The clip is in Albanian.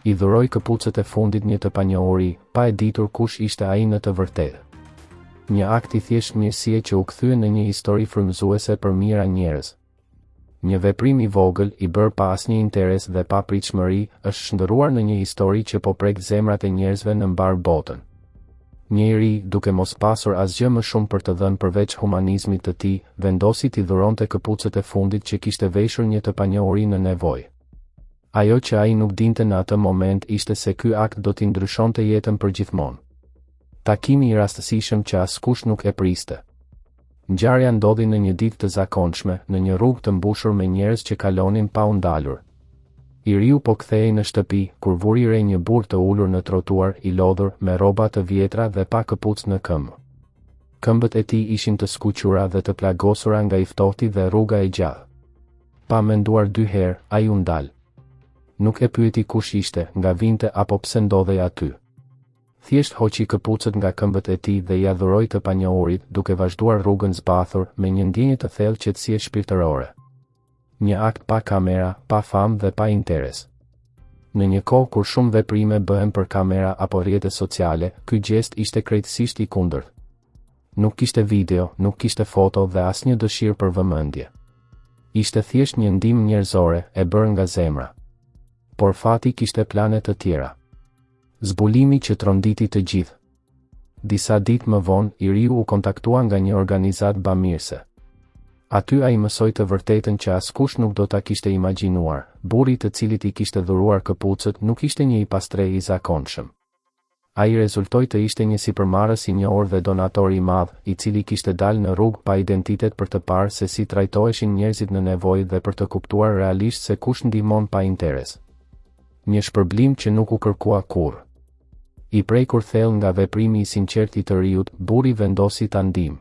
I dhuroi këpucët e fundit një të panjohuri, pa e ditur kush ishte ai në të vërtetë. Një akt I thjesht mirësie që u kthye në një histori frymëzuese për mijëra njerëz. Një veprim I vogël, I bërë pa asnjë interes dhe pa pritshmëri, është shndërruar në një histori që po prek zemrat e njerëzve në mbar botën. Njeri, duke mos pasur asgjë më shumë për të dhënë përveç humanizmit të tij, vendosi t'i dhuronte këpucët e fundit që kishte veshur një të panjohuri në nevojë. Ajo që ai nuk dinte në atë moment ishte se ky akt do t'i ndryshonte jetën përgjithmonë. Takimi I rastësishëm që askush nuk e priste. Ngjarja ndodhi në një ditë të zakonshme, në një rrugë të mbushur me njerëz që kalonin pa u ndalur. I riu po kthehej në shtëpi, kur vuri re një burr të ulur në trotuar, I lodhur, me rroba të vjetra dhe pa këpucë në këmbë. Këmbët e tij ishin të skuqura dhe të plagosura nga I ftohti dhe rruga e gjallë. Pa menduar 2 herë, ai u ndal. Nuk e pyeti kush ishte, nga vinte apo pse ndodhej aty. Thjesht hoqi këpucët nga këmbët e tij dhe I adhuroi të panjohurit, duke vazhduar rrugën zbathur, me një ndjenjë të thellë qetësie shpirtërore. Një akt pa kamera, pa famë dhe pa interes. Në një kohë kur shumë veprime bëhen për kamera apo rrjete sociale, ky gjest ishte krejtësisht I kundërt. Nuk kishte video, nuk kishte foto dhe asnjë dëshirë për vëmendje. Ishte thjesht një ndihmë njerëzore, e bërë nga zemra. Por fati kishte plane të tjera. Zbulimi që tronditi të gjithë. Disa ditë më vonë, I riu u kontaktua nga një organizatë bamirëse. Aty ai mësoi të vërtetën që askush nuk do ta kishte imagjinuar. Burri të cilit I kishte dhuruar këpucët nuk ishte një I pastrej I zakonshëm. Ai rezultoi të ishte një sipërmarrës I njohur dhe donator I madh, I cili kishte dalë në rrugë pa identitet për të parë se si trajtoheshin njerëzit në nevojë dhe për të kuptuar realisht se kush ndihmon pa interes. Një shpërblim që nuk u kërkua kurrë. I prekur thellë nga veprimi I sinqert I të riut, burri vendosi ta ndihmë.